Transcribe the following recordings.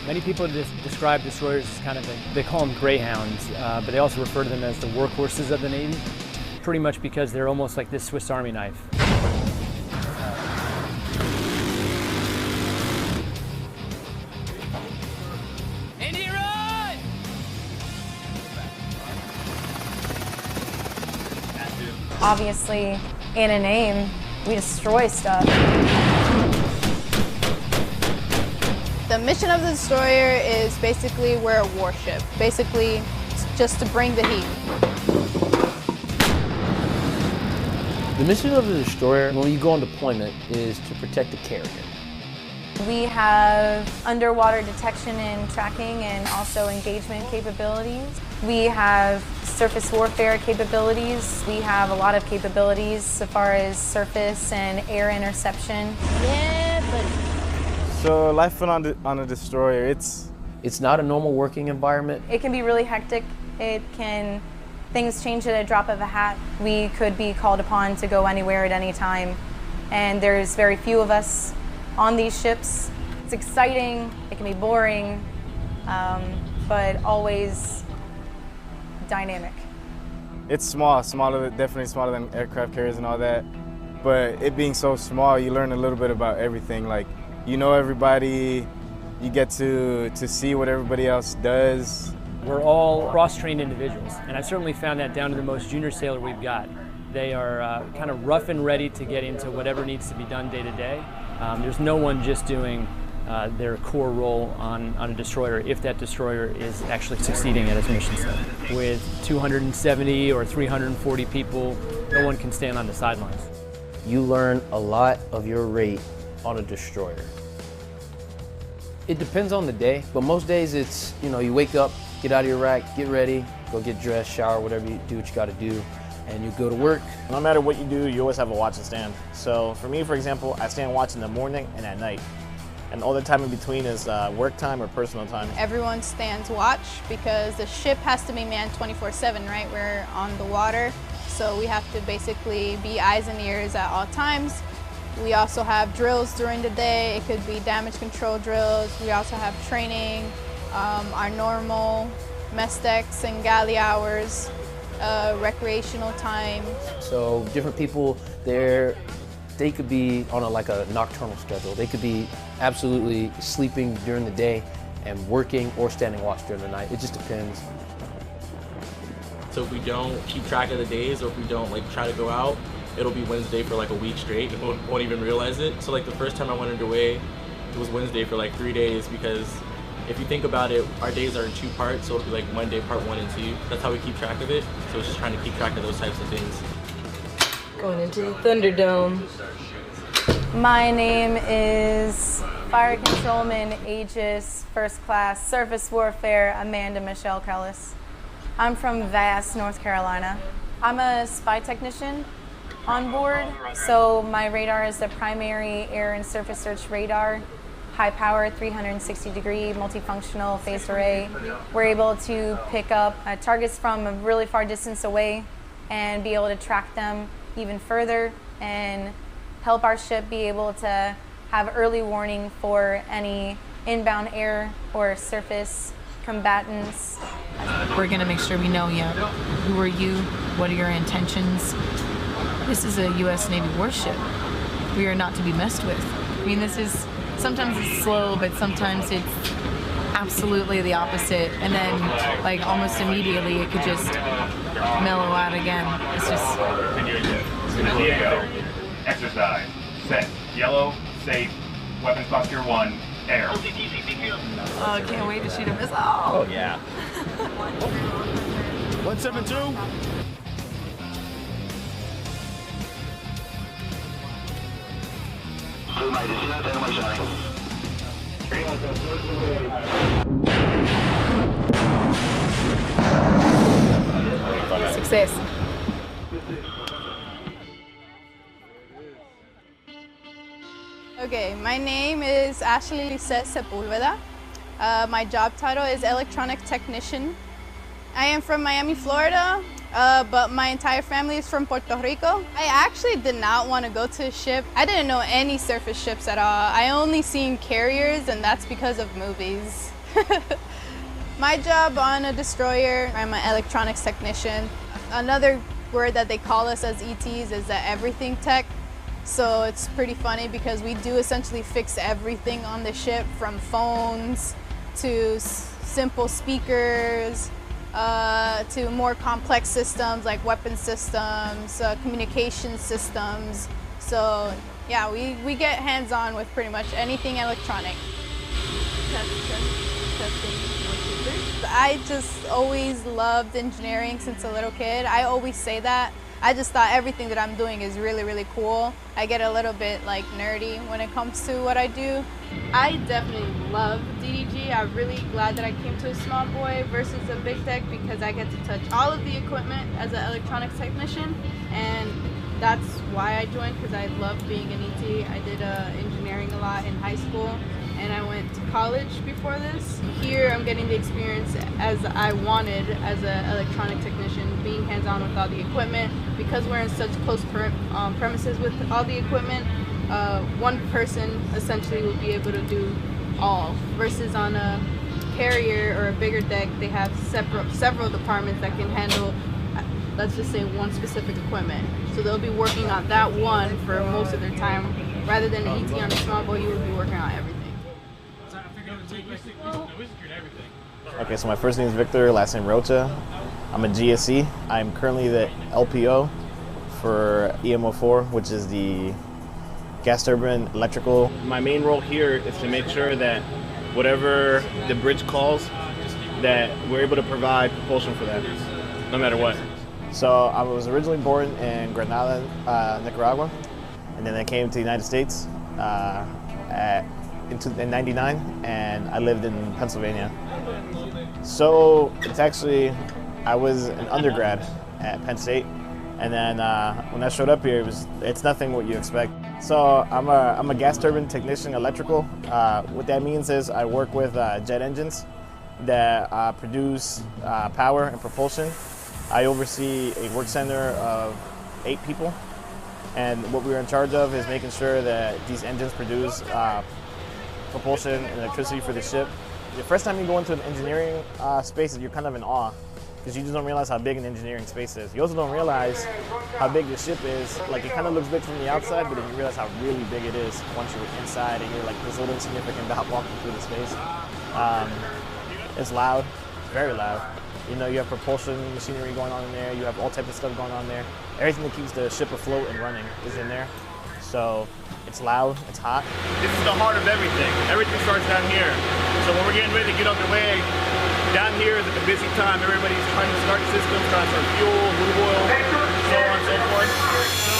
Many people describe destroyers as kind of, they call them greyhounds, but they also refer to them as the workhorses of the Navy, pretty much because they're almost like this Swiss Army knife. Obviously, in a name, we destroy stuff. The mission of the destroyer is basically we're a warship. Basically, just to bring the heat. The mission of the destroyer, when you go on deployment, is to protect the carrier. We have underwater detection and tracking and also engagement capabilities. We have surface warfare capabilities. We have a lot of capabilities as far as surface and air interception. Yeah, but... So life on a destroyer, it's not a normal working environment. It can be really hectic. Things change at a drop of a hat. We could be called upon to go anywhere at any time. And there's very few of us on these ships. It's exciting, it can be boring, but always dynamic. It's definitely smaller than aircraft carriers and all that. But it being so small, you learn a little bit about everything. Like, you know everybody, you get to see what everybody else does. We're all cross-trained individuals, and I've certainly found that down to the most junior sailor we've got. They are kind of rough and ready to get into whatever needs to be done day to day. There's no one just doing their core role on a destroyer if that destroyer is actually succeeding at its mission set. With 270 or 340 people, no one can stand on the sidelines. You learn a lot of your rate on a destroyer. It depends on the day, but most days it's, you wake up, get out of your rack, get ready, go get dressed, shower, whatever you do what you gotta do, and you go to work. No matter what you do, you always have a watch and stand. So for me, for example, I stand watch in the morning and at night. And all the time in between is work time or personal time. Everyone stands watch because the ship has to be manned 24/7, right? We're on the water, so we have to basically be eyes and ears at all times. We also have drills during the day. It could be damage control drills. We also have training, our normal mess decks and galley hours, recreational time. So different people there, they could be on a nocturnal schedule. They could be absolutely sleeping during the day and working or standing watch during the night. It just depends. So if we don't keep track of the days, or if we don't try to go out, it'll be Wednesday for a week straight and won't even realize it. So the first time I went underway, it was Wednesday for 3 days, because if you think about it, our days are in 2 parts, so it'll be Monday part 1 and 2. That's how we keep track of it. So it's just trying to keep track of those types of things. Going into the Thunderdome. My name is Fire Controlman Aegis First Class Surface Warfare Amanda Michelle Kellis. I'm from Vass, North Carolina. I'm a spy technician on board, so my radar is the primary air and surface search radar, high power 360-degree multifunctional phased array. We're able to pick up targets from a really far distance away and be able to track them even further and help our ship be able to have early warning for any inbound air or surface combatants. We're going to make sure we know you. Who are you? What are your intentions? This is a U.S. Navy warship. We are not to be messed with. I mean, sometimes it's slow, but sometimes it's absolutely the opposite. And then, almost immediately, it could just mellow out again. It's just... Exercise. Set. Yellow. Safe. Weapons posture 1. Air. Oh, I can't wait to shoot a missile. Oh, yeah. 172. Success. Okay, my name is Ashley Lisette Sepulveda. My job title is electronic technician. I am from Miami, Florida, but my entire family is from Puerto Rico. I actually did not want to go to a ship. I didn't know any surface ships at all. I only seen carriers, and that's because of movies. My job on a destroyer, I'm an electronics technician. Another word that they call us as ETs is the everything tech. So it's pretty funny because we do essentially fix everything on the ship, from phones to simple speakers to more complex systems like weapon systems, communication systems. So yeah, we get hands-on with pretty much anything electronic. I just always loved engineering since a little kid. I always say that. I just thought everything that I'm doing is really, really cool. I get a little bit like nerdy when it comes to what I do. I definitely love DDG. I'm really glad that I came to a small boy versus a big tech because I get to touch all of the equipment as an electronics technician, and that's why I joined, because I love being an ET. I did engineering a lot in high school, and I went to college before this. Here I'm getting the experience as I wanted as an electronic technician, being hands-on with all the equipment. Because we're in such close premises with all the equipment, one person essentially will be able to do all, versus on a carrier or a bigger deck, they have several departments that can handle, let's just say, one specific equipment. So they'll be working on that one for most of their time, rather than an ET on a small boat, you would be working on everything. Okay, so my first name is Victor, last name Rocha. I'm a GSE. I'm currently the LPO for EMO4, which is the gas turbine electrical. My main role here is to make sure that whatever the bridge calls, that we're able to provide propulsion for that, no matter what. So I was originally born in Granada, Nicaragua, and then I came to the United States in '99, and I lived in Pennsylvania. So it's actually, I was an undergrad at Penn State, and then when I showed up here, it's nothing what you expect. So I'm a gas turbine technician, electrical. What that means is I work with jet engines that produce power and propulsion. I oversee a work center of 8 people, and what we're in charge of is making sure that these engines produce propulsion and electricity for the ship. The first time you go into an engineering space, you're kind of in awe, because you just don't realize how big an engineering space is. You also don't realize how big the ship is. Like, it kind of looks big from the outside, but then you realize how really big it is once you're inside and you're like this little insignificant dot walking through the space. It's loud, very loud. You know, you have propulsion machinery going on in there. You have all types of stuff going on there. Everything that keeps the ship afloat and running is in there. So it's loud, it's hot. This is the heart of everything. Everything starts down here. So when we're getting ready to get underway, down here is a busy time. Everybody's trying to start systems, trying to start fuel, move oil, so on and so forth. So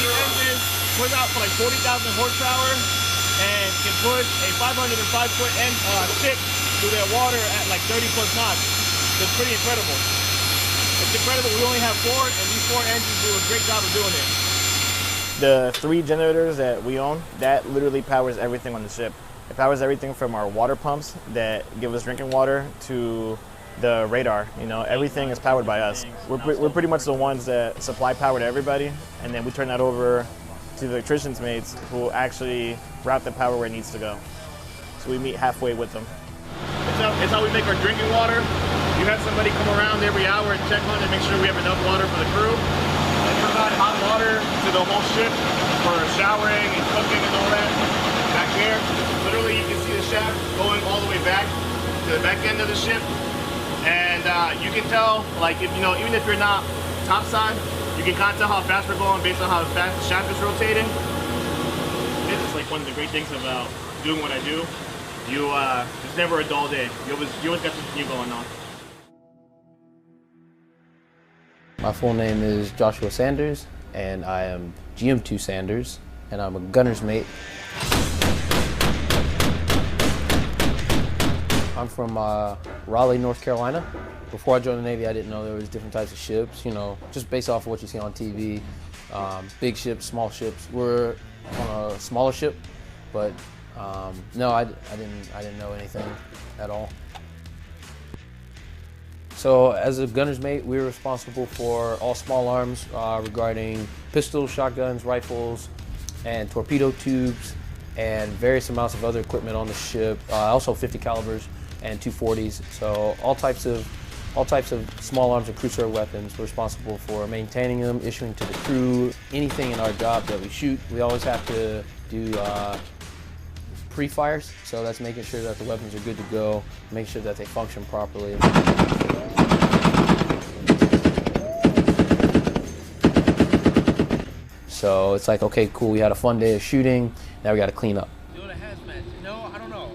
these engines put out for like 40,000 horsepower and can push a 505-foot ship through their water at like 30+ knots. So it's pretty incredible. It's incredible. We only have 4, and these 4 engines do a great job of doing it. The 3 generators that we own, that literally powers everything on the ship. It powers everything from our water pumps that give us drinking water to the radar. You know, everything is powered by us. We're pretty much the ones that supply power to everybody, and then we turn that over to the electricians' mates who actually route the power where it needs to go. So we meet halfway with them. It's how we make our drinking water. You have somebody come around every hour and check on it and make sure we have enough water for the crew. And provide hot water to the whole ship for showering and cooking and all that. Back there, literally you can see the shaft going all the way back to the back end of the ship. And you can tell, like, if you know, even if you're not topside, you can kind of tell how fast we're going based on how fast the shaft is rotating. It's like one of the great things about doing what I do. It's never a dull day. You always got something new going on. My full name is Joshua Sanders, and I am GM2 Sanders, and I'm a gunner's mate. I'm from Raleigh, North Carolina. Before I joined the Navy, I didn't know there was different types of ships, you know, just based off of what you see on TV. Big ships, small ships. We're on a smaller ship, but no, I didn't know anything at all. So as a gunner's mate, we were responsible for all small arms regarding pistols, shotguns, rifles, and torpedo tubes, and various amounts of other equipment on the ship. Also 50 calibers. and 240s. So all types of small arms and crew-served weapons. We're responsible for maintaining them, issuing to the crew. Anything in our job that we shoot, we always have to do pre-fires. So that's making sure that the weapons are good to go, make sure that they function properly. So it's like, okay, cool, we had a fun day of shooting, now we got to clean up. Doing a hazmat? No, I don't know.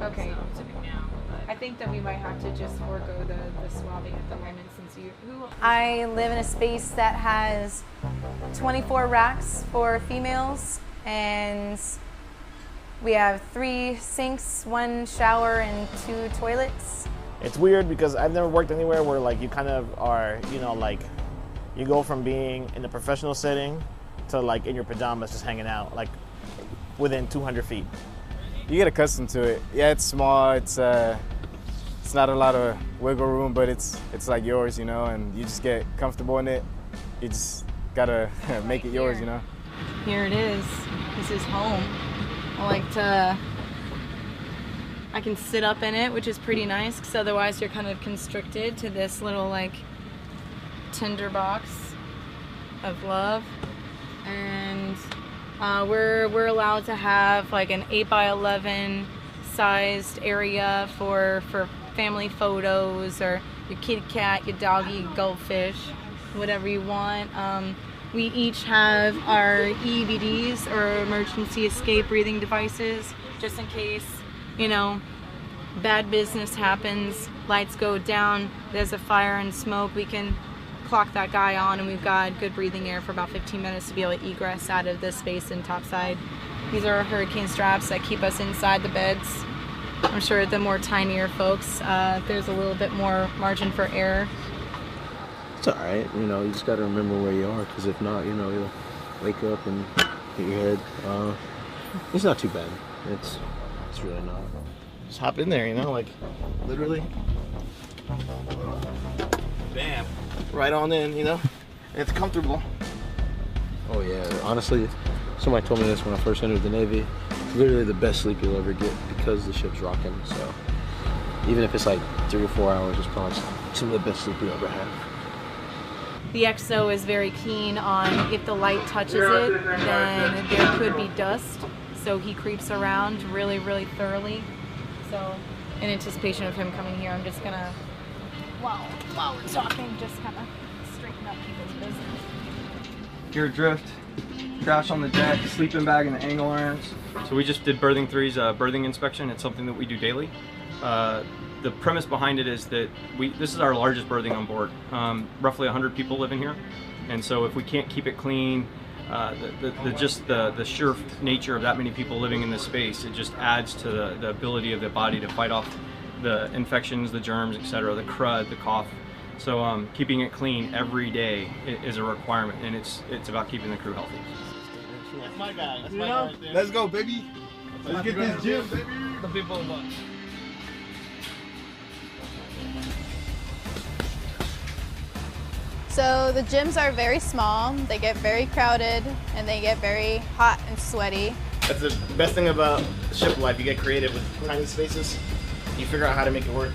Okay. I think that we might have to just forego the swabbing at the moment since I live in a space that has 24 racks for females, and we have 3 sinks, 1 shower, and 2 toilets. It's weird because I've never worked anywhere where like you kind of are, you know, like you go from being in a professional setting to like in your pajamas just hanging out like within 200 feet. You get accustomed to it. Yeah, it's small. It's not a lot of wiggle room, but it's like yours, you know, and you just get comfortable in it. You just gotta make it yours, you know. Here it is. This is home. I can sit up in it, which is pretty nice, because otherwise you're kind of constricted to this little like tinder box of love. And we're allowed to have like an 8x11 sized area for family photos, or your kitty cat, your doggy, your goldfish, whatever you want. We each have our EVDs, or emergency escape breathing devices, just in case, you know, bad business happens, lights go down, there's a fire and smoke, we can clock that guy on, and we've got good breathing air for about 15 minutes to be able to egress out of this space and topside. These are our hurricane straps that keep us inside the beds. I'm sure the more tinier folks, there's a little bit more margin for error. It's all right, you know, you just got to remember where you are, because if not, you know, you'll wake up and hit your head. It's not too bad. It's really not. Just hop in there, you know, like literally. Bam. Right on in, you know. It's comfortable. Oh yeah, honestly, somebody told me this when I first entered the Navy. It's literally the best sleep you'll ever get because the ship's rocking. So even if it's like 3 or 4 hours, it's probably some of the best sleep you'll ever have. The XO is very keen on if the light touches it, then there could be dust. So he creeps around really, really thoroughly. So in anticipation of him coming here, I'm just gonna, while we're talking, just kind of straighten up people's business. Gear drift, crash on the deck, sleeping bag and the angle irons. So we just did Berthing 3's berthing inspection. It's something that we do daily. The premise behind it is that this is our largest berthing on board. Roughly 100 people live in here, and so if we can't keep it clean, the sheer nature of that many people living in this space, it just adds to the ability of the body to fight off the infections, the germs, etc., the crud, the cough. So keeping it clean every day is a requirement, and it's about keeping the crew healthy. That's my guy. That's my guy right there. Let's go, baby. Let's get this gym, baby. The people of us. So the gyms are very small, they get very crowded, and they get very hot and sweaty. That's the best thing about ship life. You get creative with tiny spaces. You figure out how to make it work.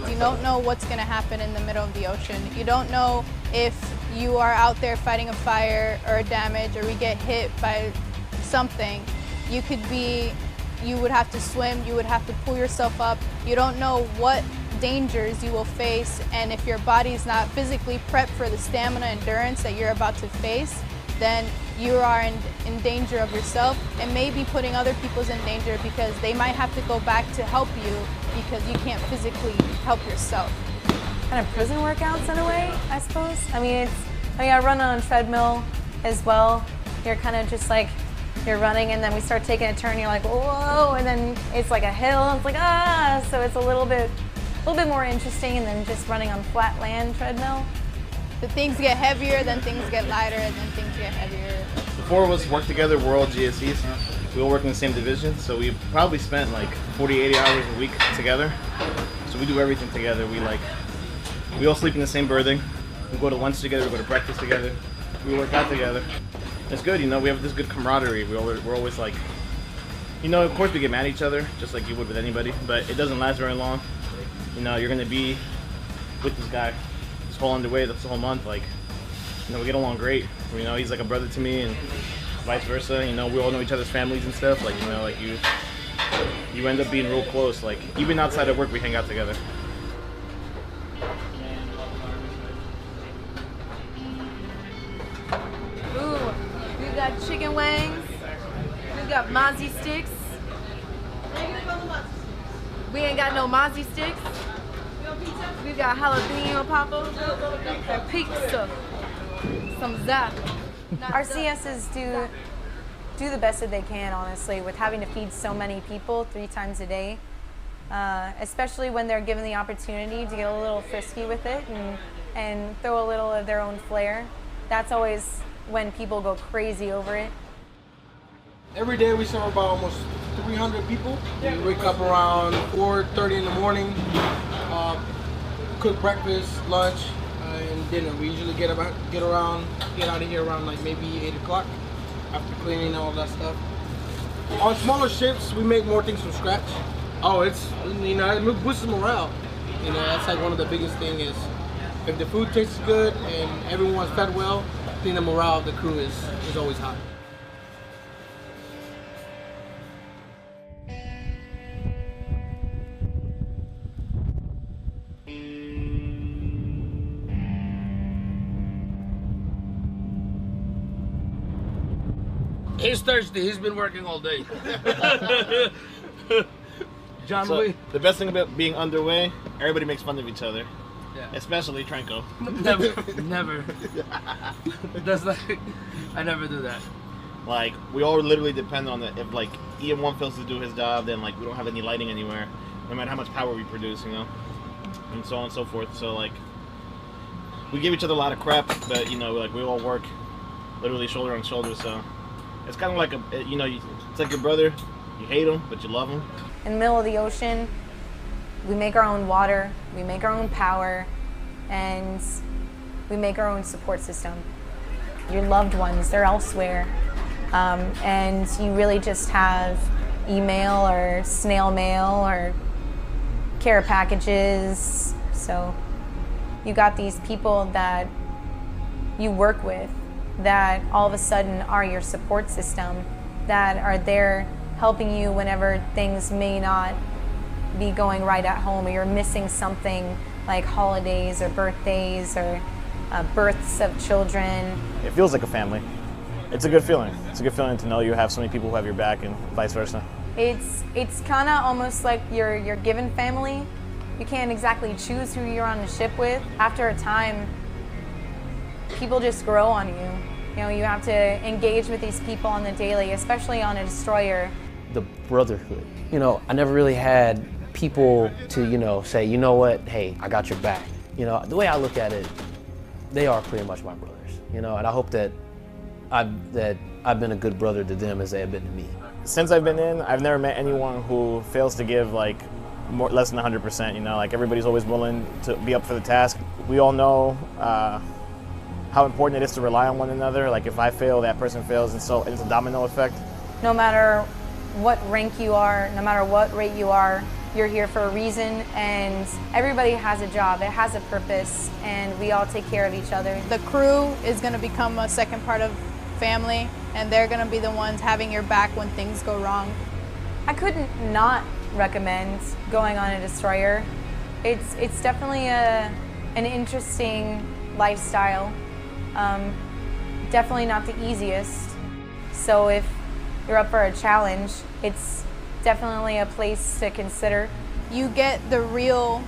You don't know what's going to happen in the middle of the ocean. You don't know if you are out there fighting a fire or a damage, or we get hit by something. You would have to swim, you would have to pull yourself up. You don't know what dangers you will face, and if your body is not physically prepped for the stamina endurance that you're about to face, then you are in danger of yourself, and maybe putting other people in danger, because they might have to go back to help you because you can't physically help yourself. Kind of prison workouts in a way, I suppose. I run on a treadmill as well. You're kind of just like, you're running, and then we start taking a turn, you're like, whoa, and then it's like a hill, and it's like, so it's a little bit more interesting than just running on flat land treadmill. The things get heavier, then things get lighter, and then things get heavier. The four of us work together. We're all GSEs. We all work in the same division, so we probably spent like 40, 80 hours a week together. So we do everything together. We all sleep in the same berthing. We go to lunch together. We go to breakfast together. We work out together. It's good, you know. We have this good camaraderie. We're always like, you know, of course we get mad at each other, just like you would with anybody, but it doesn't last very long. You know, you're gonna be with this guy this whole underway, this whole month. Like, you know, we get along great. You know, he's like a brother to me, and vice versa. You know, we all know each other's families and stuff. Like, you know, like you end up being real close. Like, even outside of work, we hang out together. Ooh, we got chicken wings. We got mozzie sticks. We ain't got no mozzie sticks. We got jalapeno poppers and pizza. Some zap. Our CSs do the best that they can, honestly, with having to feed so many people 3 times a day, especially when they're given the opportunity to get a little frisky with it and throw a little of their own flair. That's always when people go crazy over it. Every day we serve about almost 300 people. We wake up around 4:30 in the morning, cook breakfast, lunch, and dinner. We usually get out of here around like maybe 8 o'clock after cleaning all that stuff. On smaller shifts, we make more things from scratch. Oh, it's, you know, it boosts morale. You know, that's like one of the biggest things is if the food tastes good and everyone's fed well, I think the morale of the crew is always high. He's thirsty. He's been working all day. John So, Louis. the best thing about being underway, everybody makes fun of each other. Yeah. Especially Trenko. Never. That's like, I never do that. Like, we all literally depend on it. If like EM1 fails to do his job, then like we don't have any lighting anywhere, no matter how much power we produce, you know, and so on and so forth. So like, we give each other a lot of crap, but you know, like we all work literally shoulder on shoulder. So it's kind of like a, you know, it's like your brother. You hate him, but you love him. In the middle of the ocean, we make our own water, we make our own power, and we make our own support system. Your loved ones, they're elsewhere. And you really just have email or snail mail or care packages. So you got these people that you work with that all of a sudden are your support system, that are there helping you whenever things may not be going right at home, or you're missing something like holidays or birthdays or births of children. It feels like a family. It's a good feeling. It's a good feeling to know you have so many people who have your back and vice versa. It's kind of almost like your given family. You can't exactly choose who you're on the ship with. After a time, people just grow on you. You know, you have to engage with these people on the daily, especially on a destroyer. The brotherhood. You know, I never really had people to, you know, say, you know what, hey, I got your back. You know, the way I look at it, they are pretty much my brothers, you know, and I hope that I've been a good brother to them as they have been to me. Since I've been in, I've never met anyone who fails to give like less than 100%, you know, like everybody's always willing to be up for the task. We all know how important it is to rely on one another. Like if I fail, that person fails, and so it's a domino effect. No matter what rank you are, no matter what rate you are, you're here for a reason, and everybody has a job, it has a purpose, and we all take care of each other. The crew is going to become a second part of family, and they're going to be the ones having your back when things go wrong. I couldn't not recommend going on a destroyer. It's definitely an interesting lifestyle. Definitely not the easiest. So if you're up for a challenge, it's definitely a place to consider. You get the real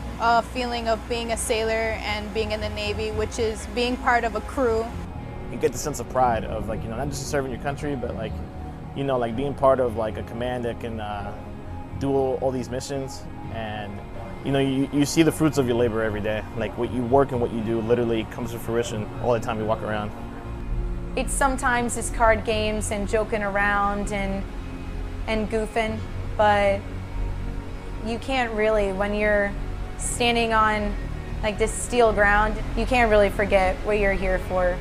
feeling of being a sailor and being in the Navy, which is being part of a crew. You get the sense of pride of like, you know, not just serving your country, but like, you know, like being part of like a command that can do all these missions and you know, you see the fruits of your labor every day. Like what you work and what you do literally comes to fruition all the time you walk around. It's sometimes it's card games and joking around and goofing, but you can't really, when you're standing on like this steel ground, you can't really forget what you're here for.